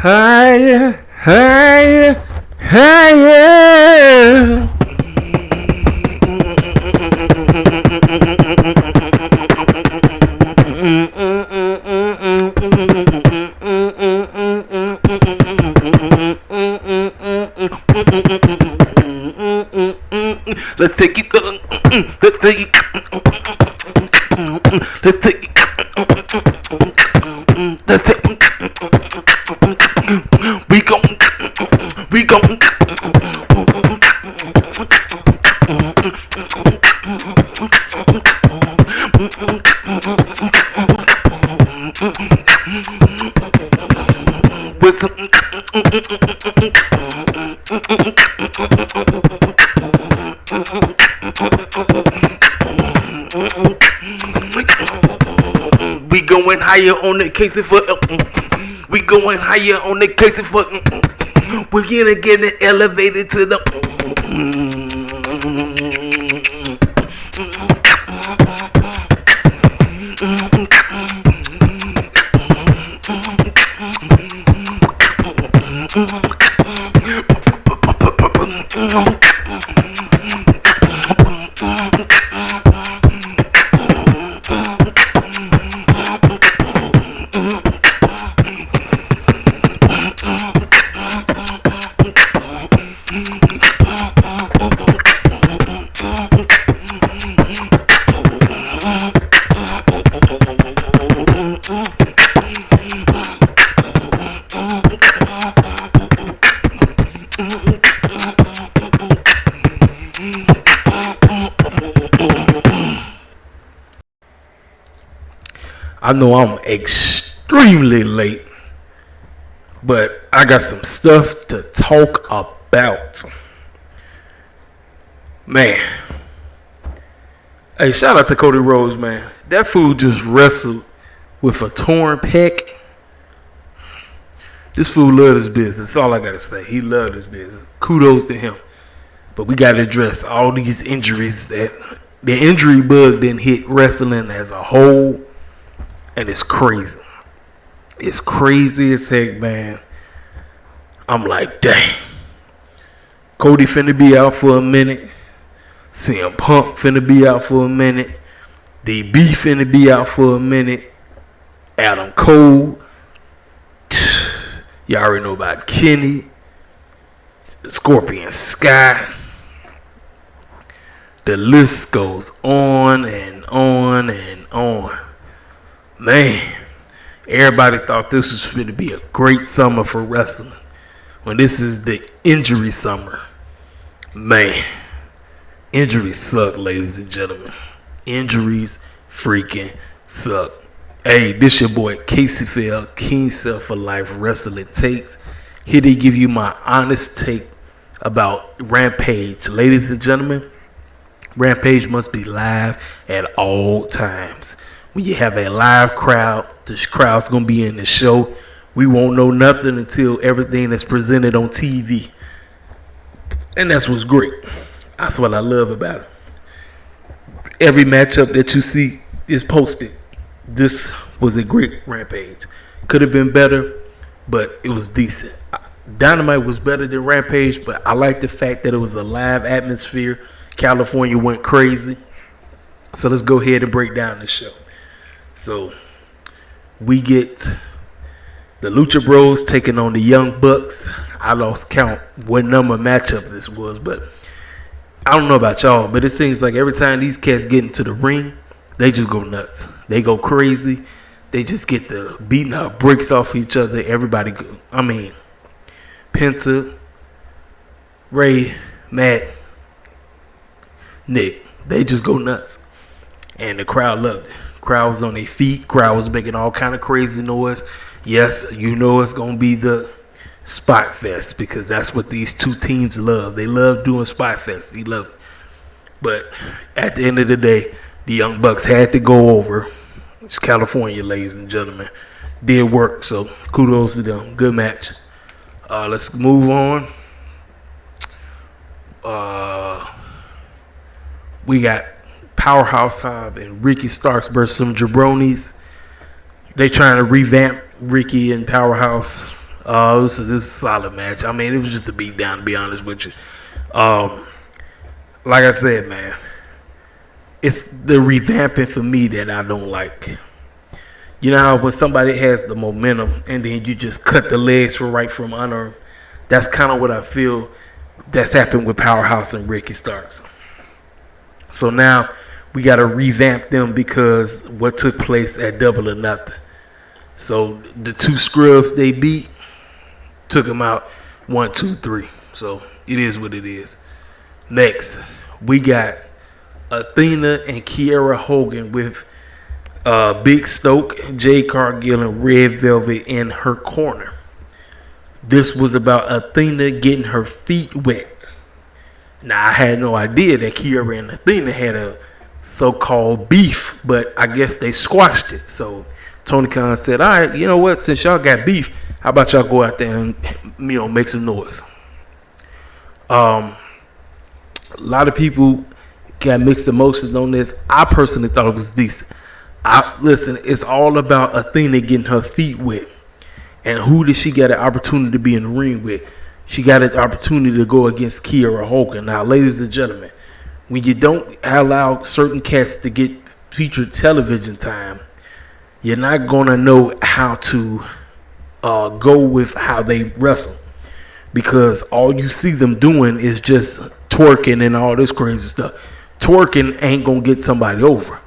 Higher, higher, higher. Let's take it. Let's take it. Let's take it. Let's take it. We gon' with some we going higher on the case for we going higher on the case for we're gonna get it elevated to the I know I'm extremely late, but I got some stuff to talk about. Man. Hey, shout out to Cody Rhodes, man. That fool just wrestled with a torn pec. This fool loved his business. That's all I got to say. He loved his business. Kudos to him. But we got to address all these injuries. That the injury bug didn't hit wrestling as a whole. And it's crazy. It's crazy as heck, man. I'm like, dang. Cody finna be out for a minute. CM Punk finna be out for a minute. DB finna be out for a minute. Adam Cole. Y'all already know about Kenny. ScorpinSky. The list goes on and on and on. Man, everybody thought this was going to be a great summer for wrestling. When this is the injury summer. Man, injuries suck, ladies and gentlemen. Injuries freaking suck. Hey, this your boy Casey Fell, King Self for Life Wrestling Takes. Here to give you my honest take about Rampage. Ladies and gentlemen, Rampage must be live at all times. When you have a live crowd, this crowd's going to be in the show. We won't know nothing until everything is presented on TV. And that's what's great. That's what I love about it. Every matchup that you see is posted. This was a great Rampage. Could have been better, but it was decent. Dynamite was better than Rampage, but I like the fact that it was a live atmosphere. California went crazy. So let's go ahead and break down the show. So we get the Lucha Bros taking on the Young Bucks. I lost count what number matchup this was, but I don't know about y'all, but it seems like every time these cats get into the ring, they just go nuts. They go crazy. They just get the beating out bricks off each other. Everybody go. I mean, Penta, Ray, Matt, Nick, they just go nuts. And the crowd loved it. Crowd was on their feet. Crowd was making all kind of crazy noise. Yes, you know it's going to be the Spot Fest because that's what these two teams love. They love doing Spot Fest. They love it. But at the end of the day, the Young Bucks had to go over. It's California, ladies and gentlemen. Did work, so kudos to them. Good match. Let's move on. We got Powerhousehog and Ricky Starks versus some jabronis. They trying to revamp Ricky and Powerhouse. It was a solid match. I mean, it was just a beat down, to be honest with you. Like I said, man, it's the revamping for me that I don't like. You know how when somebody has the momentum and then you just cut the legs from under them? That's kind of what I feel that's happened with Powerhouse and Ricky Starks. So now we got to revamp them because what took place at Double or Nothing. So the two scrubs they beat took them out 1, 2, 3. So it is what it is. Next, we got Athena and Kiera Hogan with Big Stoke, Jade Cargill, and Red Velvet in her corner. This was about Athena getting her feet wet. Now, I had no idea that Kiera and Athena had a so-called beef, but I guess they squashed it. So Tony Khan said, all right, you know what? Since y'all got beef, how about y'all go out there and, make some noise? A lot of people got mixed emotions on this. I personally thought it was decent. Listen, it's all about Athena getting her feet wet. And who did she get an opportunity to be in the ring with? She got an opportunity to go against Kiera Hogan. Now, ladies and gentlemen, when you don't allow certain cats to get featured television time, you're not going to know how to go with how they wrestle. Because all you see them doing is just twerking and all this crazy stuff. Twerking ain't going to get somebody over.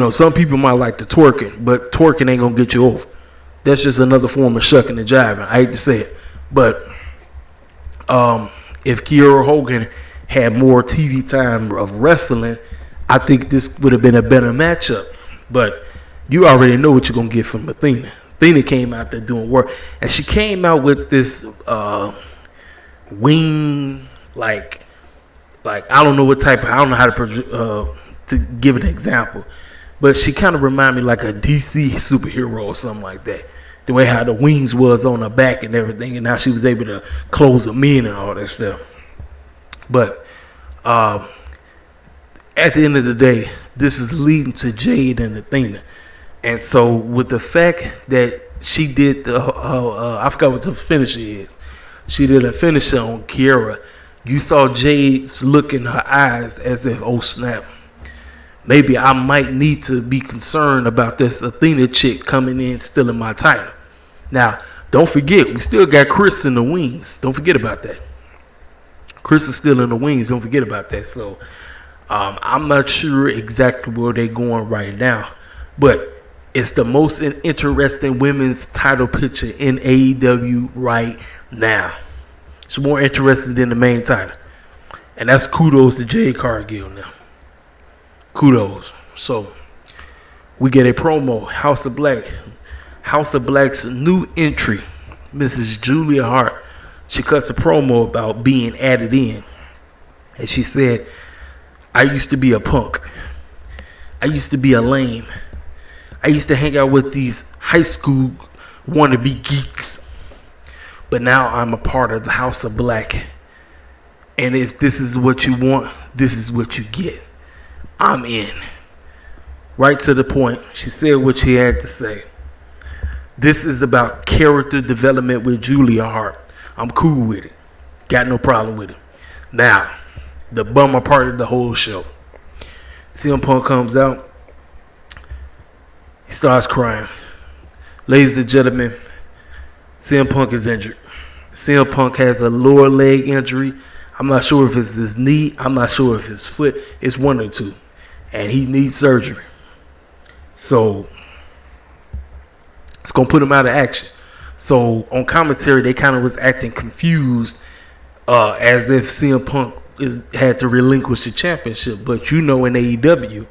Some people might like the twerking, but twerking ain't going to get you over. That's just another form of shucking and jiving. I hate to say it. But if Kiera Hogan had more TV time of wrestling, I think this would have been a better matchup. But you already know what you're going to get from Athena. Athena came out there doing work. And she came out with this wing, like I don't know what type of, I don't know how to give an example. But she kind of reminded me like a DC superhero or something like that. The way how the wings was on her back and everything, and how she was able to close them in and all that stuff. But at the end of the day, this is leading to Jade and Athena. And so with the fact that she did I forgot what the finisher is. She did a finisher on Kiera. You saw Jade's look in her eyes as if, oh snap. Maybe I might need to be concerned about this Athena chick coming in stealing my title. Now, don't forget, we still got Chris in the wings. Don't forget about that. Chris is still in the wings. Don't forget about that. So, I'm not sure exactly where they're going right now. But it's the most interesting women's title picture in AEW right now. It's more interesting than the main title. And that's kudos to Jade Cargill now. Kudos. So we get a promo. House of Black's new entry, Mrs. Julia Hart. She cuts a promo about being added in. And she said, I used to be a punk. I used to be a lame. I used to hang out with these high school wannabe geeks. But now I'm a part of the House of Black. And if this is what you want, this is what you get. I'm in. Right to the point. She said what she had to say. This is about character development with Julia Hart. I'm cool with it. Got no problem with it. Now, the bummer part of the whole show. CM Punk comes out. He starts crying. Ladies and gentlemen, CM Punk is injured. CM Punk has a lower leg injury. I'm not sure if it's his knee. I'm not sure if his foot. It's one or two. And he needs surgery. So it's going to put him out of action. So on commentary, they kind of was acting confused as if CM Punk had to relinquish the championship. But in AEW,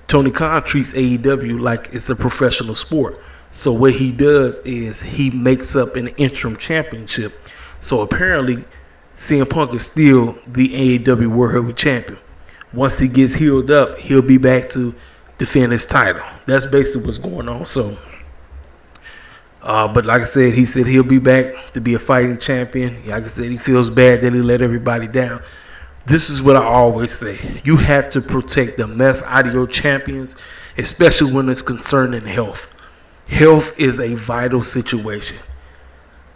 Tony Khan treats AEW like it's a professional sport. So what he does is he makes up an interim championship. So apparently CM Punk is still the AEW World Heavyweight Champion. Once he gets healed up, he'll be back to defend his title. That's basically what's going on. So, but like I said, he said he'll be back to be a fighting champion. Like I said, he feels bad that he let everybody down. This is what I always say. You have to protect the mess out of your champions, especially when it's concerning health. Health is a vital situation.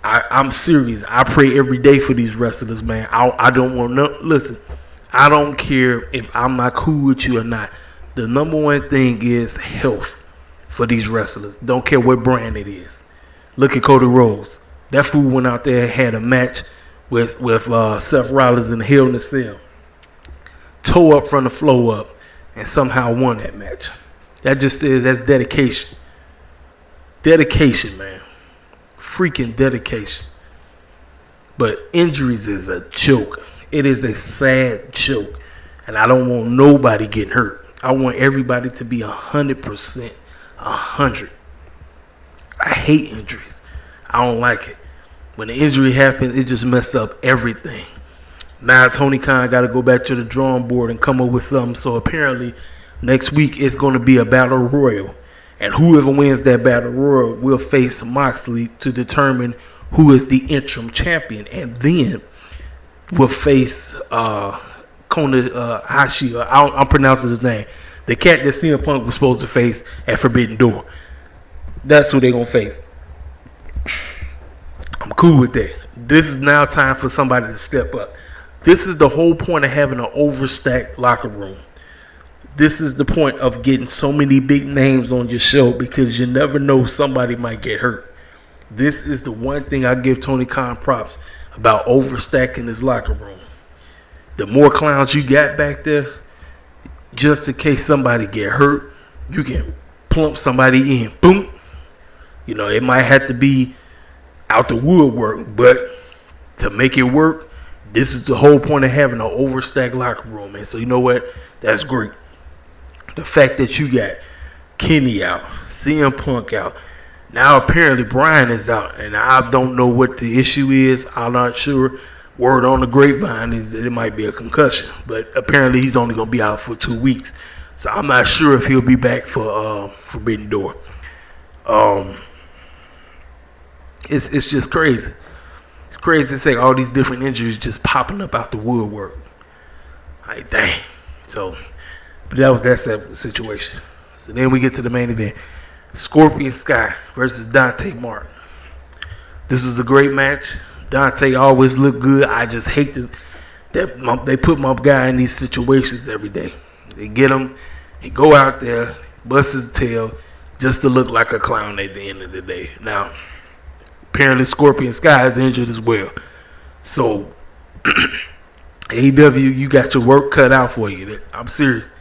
I'm serious. I pray every day for these wrestlers, man. I don't want no. Listen, I don't care if I'm not cool with you or not. The number one thing is health for these wrestlers. Don't care what brand it is. Look at Cody Rhodes. That fool went out there and had a match with Seth Rollins in the Hell in a Cell. Toe up from the flow up and somehow won that match. That's dedication. Dedication, man. Freaking dedication. But injuries is a joke. It is a sad joke. And I don't want nobody getting hurt. I want everybody to be 100%. 100. I hate injuries. I don't like it. When the injury happens, it just messes up everything. Now Tony Khan got to go back to the drawing board and come up with something. So apparently next week it's going to be a battle royal. And whoever wins that battle royal will face Moxley to determine who is the interim champion. And then will face Kona Hashi. I'm pronouncing his name. The cat that CM Punk was supposed to face at Forbidden Door. That's who they're going to face. I'm cool with that. This is now time for somebody to step up. This is the whole point of having an overstacked locker room. This is the point of getting so many big names on your show because you never know, somebody might get hurt. This is the one thing I give Tony Khan props about overstacking his locker room. The more clowns you got back there, just in case somebody get hurt, you can plump somebody in. Boom. You know, it might have to be out the woodwork, but to make it work, this is the whole point of having an overstacked locker room, man. So you know what? That's great. The fact that you got Kenny out, CM Punk out. Now apparently Bryan is out, and I don't know what the issue is. I'm not sure. Word on the grapevine is that it might be a concussion, but apparently he's only going to be out for 2 weeks. So I'm not sure if he'll be back for Forbidden Door. It's just crazy. It's crazy to say all these different injuries just popping up out the woodwork. Like, dang. So, but that was that situation. So then we get to the main event. ScorpinSky versus Dante Martin. This is a great match. Dante always look good. I just hate that they put my guy in these situations every day. They get him. He go out there, bust his tail, just to look like a clown at the end of the day. Now, apparently ScorpinSky is injured as well. So, AEW, you got your work cut out for you. I'm serious.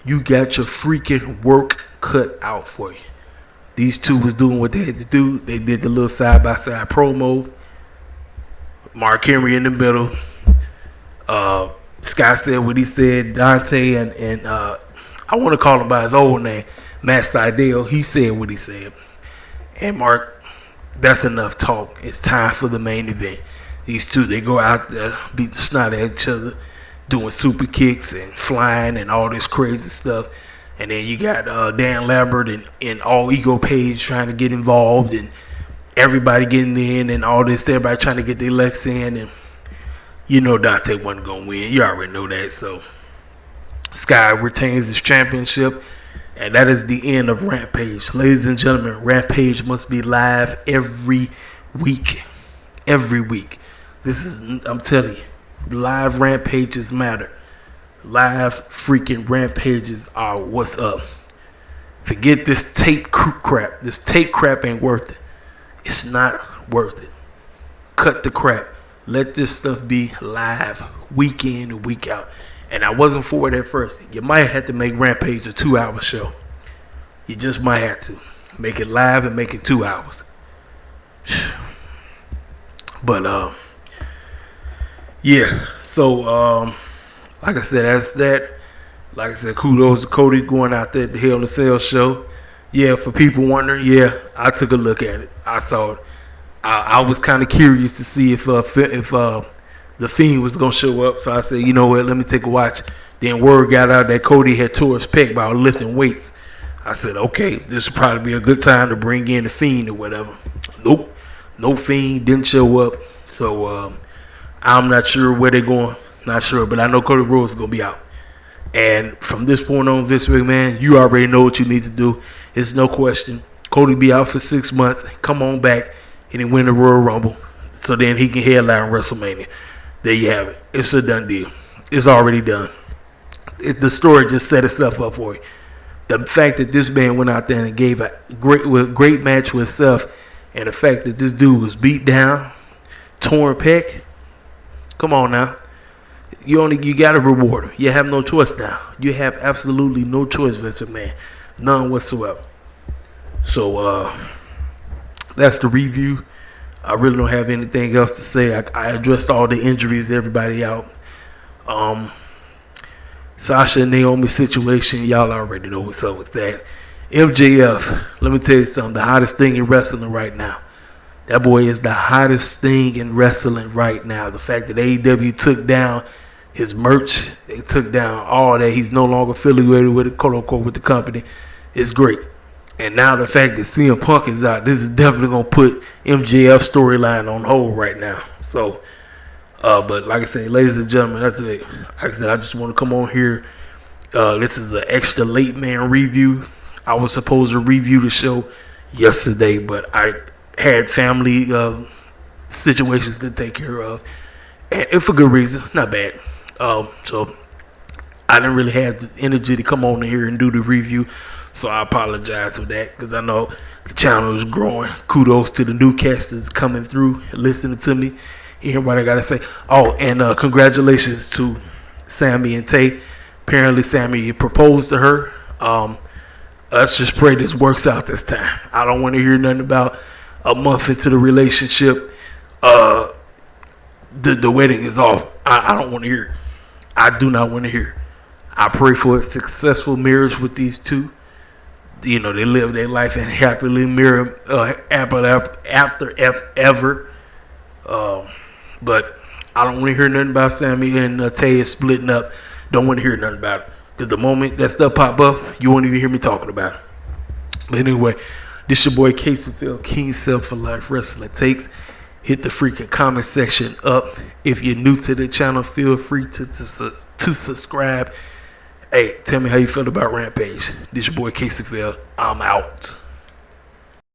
You got your freaking work cut out for you. These two was doing what they had to do. They did the little side-by-side promo. Mark Henry in the middle. Sky said what he said. Dante and I want to call him by his old name, Matt Sydal. He said what he said. And Mark, that's enough talk. It's time for the main event. These two, they go out there, beat the snot at each other, doing super kicks and flying and all this crazy stuff. And then you got Dan Lambert and All Ego Page trying to get involved, and everybody getting in and all this. Everybody trying to get their legs in, and you know Dante wasn't going to win. You already know that. So Sky retains his championship, and that is the end of Rampage. Ladies and gentlemen, Rampage must be live every week. Every week. This is, I'm telling you, live Rampages matter. Live freaking Rampages are what's up. Forget this tape crap. This tape crap ain't worth it. It's not worth it. Cut the crap. Let this stuff be live week in and week out. And I wasn't for it at first. You might have to make Rampage a 2-hour show. You just might have to. Make it live and make it 2 hours. But, yeah. So, like I said, that's that. Like I said, kudos to Cody going out there at the Hell in a Cell show. Yeah, for people wondering, yeah, I took a look at it. I saw it. I was kind of curious to see if the Fiend was going to show up. So I said, you know what, let me take a watch. Then word got out that Cody had tore his pec by lifting weights. I said, okay, this would probably be a good time to bring in the Fiend or whatever. Nope, no Fiend, didn't show up. So I'm not sure where they're going. Not sure, but I know Cody Rhodes is going to be out. And from this point on, Vince McMahon, you already know what you need to do. It's no question. Cody be out for 6 months. Come on back and then win the Royal Rumble. so then he can headline WrestleMania. There you have it. It's a done deal. It's already done. The story just set itself up for you. The fact that this man went out there and gave a great match with Seth, and the fact that this dude was beat down, torn pec. Come on now. You got to reward him. You have no choice now. You have absolutely no choice, Vince McMahon. None whatsoever. So, that's the review. I really don't have anything else to say. I addressed all the injuries, everybody out. Sasha and Naomi situation, y'all already know what's up with that. MJF, let me tell you something. The hottest thing in wrestling right now. That boy is the hottest thing in wrestling right now. The fact that AEW took down his merch, they took down all that. He's no longer affiliated with it, quote unquote, with the company. It's great. And now the fact that CM Punk is out, this is definitely going to put MJF's storyline on hold right now. So, but like I said, ladies and gentlemen, that's it. Like I said, I just want to come on here. This is an extra late man review. I was supposed to review the show yesterday, but I had family situations to take care of, and for good reason, not bad. So I didn't really have the energy to come on here and do the review. So I apologize for that, because I know the channel is growing. Kudos to the newcasters coming through, listening to me, hearing what I got to say. Oh, and congratulations to Sammy and Tay. Apparently Sammy proposed to her. Let's just pray this works out this time. I don't want to hear nothing about a month into the relationship. The wedding is off. I don't want to hear it. I do not want to hear it. I pray for a successful marriage with these two. You know, they live their life in happily after ever. But I don't want to hear nothing about Sammy and Tay splitting up. Don't want to hear nothing about it. Because the moment that stuff pop up, you won't even hear me talking about it. But anyway, this your boy Caseyfield, King Self for Life Wrestling Takes. Hit the freaking comment section up. If you're new to the channel, feel free to subscribe. Hey, tell me how you feel about Rampage. This your boy Caseyfield. I'm out.